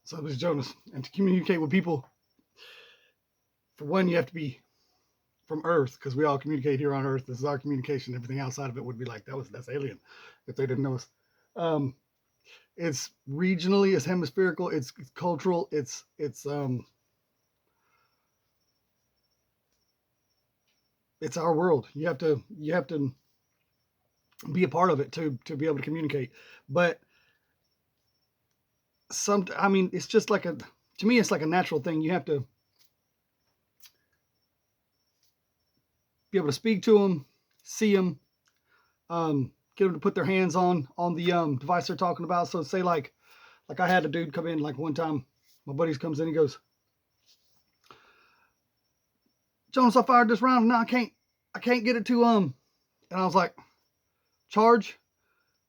So this is Jonas. And to communicate with people, for one, you have to be from Earth, because we all communicate here on Earth. This is our communication. Everything outside of it would be like, that's alien if they didn't know us. It's regionally, it's hemispherical, it's cultural, it's our world. You have to be a part of it to be able to communicate. But it's just like to me, it's like a natural thing. You have to be able to speak to them, see them, get them to put their hands on the device they're talking about. So say like I had a dude come in like one time. My buddies comes in, he goes, Jonas, I fired this round. No, I can't get it to and I was like, charge,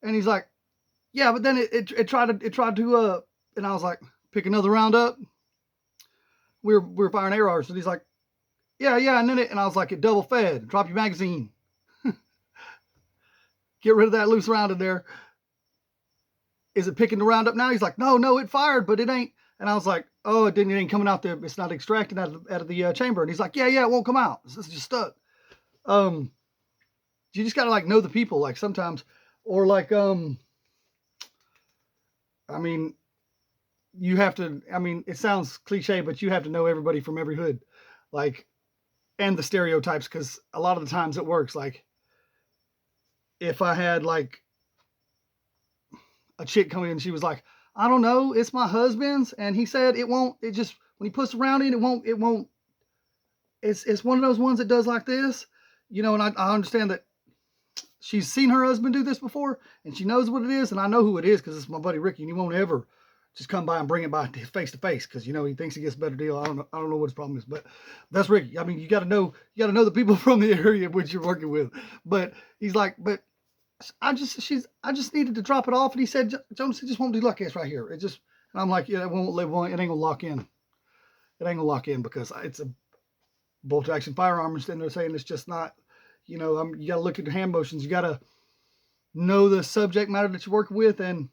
and he's like, yeah, but then it tried to and I was like, pick another round up. We were firing arrows, and he's like, yeah, and then and I was like, it double fed. Drop your magazine. Get rid of that loose round in there. Is it picking the round up now? He's like, no, it fired, but it ain't. And I was like, oh, it ain't coming out there. It's not extracting out of the chamber. And he's like, yeah, it won't come out. It's just stuck. You just gotta like know the people, like sometimes, or like you have to. It sounds cliche, but you have to know everybody from every hood, like, and the stereotypes, because a lot of the times it works. Like, if I had like a chick come in and she was like, I don't know, it's my husband's, and he said it won't. It just, when he puts the round in, it won't. It's one of those ones that does like this, and I understand that she's seen her husband do this before, and she knows what it is, and I know who it is because it's my buddy Ricky, and he won't ever just come by and bring it by face to face because he thinks he gets a better deal. I don't know what his problem is, but that's Ricky. You got to know the people from the area which you're working with. But he's like, but I just needed to drop it off, and he said, Jonas, it just won't do like this right here. It just, and I'm like, yeah, it won't live on. It ain't gonna lock in. It ain't gonna lock in because it's a bolt action firearm, and they're saying it's just not. You got to look at the hand motions. You got to know the subject matter that you're working with, and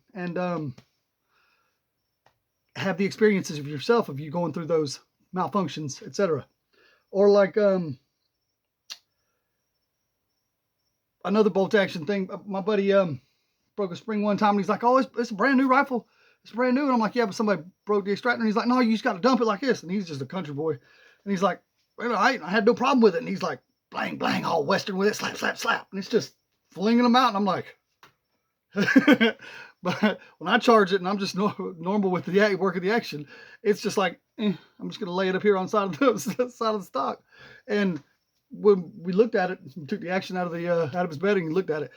have the experiences of yourself of you going through those malfunctions, etc. Or like another bolt action thing. My buddy broke a spring one time, and he's like, "Oh, it's a brand new rifle. It's brand new." And I'm like, "Yeah, but somebody broke the extractor." And he's like, "No, you just got to dump it like this." And he's just a country boy, and he's like, "Well, I had no problem with it." And he's like, "Blang, blang, all Western with it, slap, slap, slap," and it's just flinging them out. And I'm like, but when I charge it and I'm just normal with the work of the action, it's just like, I'm just gonna lay it up here on the side of the stock. And when we looked at it, we took the action out of his bedding and looked at it.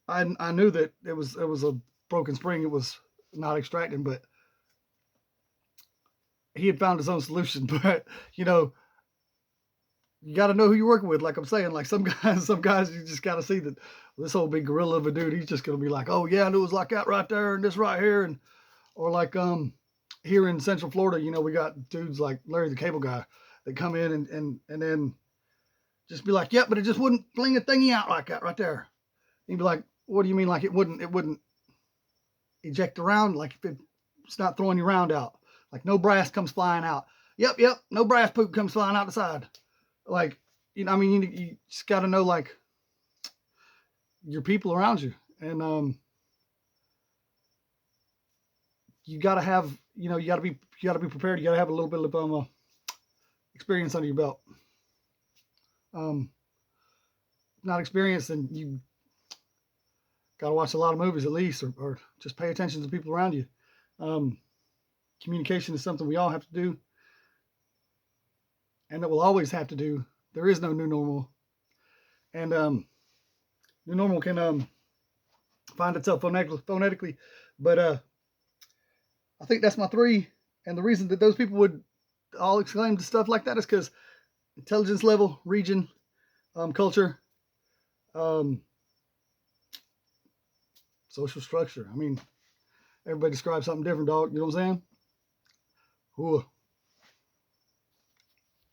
I knew that it was a broken spring. It was not extracting, but he had found his own solution. But you got to know who you're working with. Like I'm saying, like some guys you just got to see that this whole big gorilla of a dude, he's just going to be like, oh yeah, I knew it was like that right there and this right here. And, or like, here in Central Florida, we got dudes like Larry the Cable Guy that come in and then just be like, yep, but it just wouldn't fling a thingy out like that right there. He'd be like, what do you mean? Like it wouldn't eject around? Like if it's not throwing your round out, like no brass comes flying out. Yep. No brass poop comes flying out the side. Like, you just got to know like your people around you, and you got to have, you got to be prepared. You got to have a little bit of experience under your belt. Not experienced, then you got to watch a lot of movies at least, or just pay attention to people around you. Communication is something we all have to do, and that we'll always have to do. There is no new normal, and new normal can find itself phonetically, but I think that's my 3. And the reason that those people would all exclaim to stuff like that is because intelligence level, region, culture, social structure. Everybody describes something different, dog. You know what I'm saying? Ooh.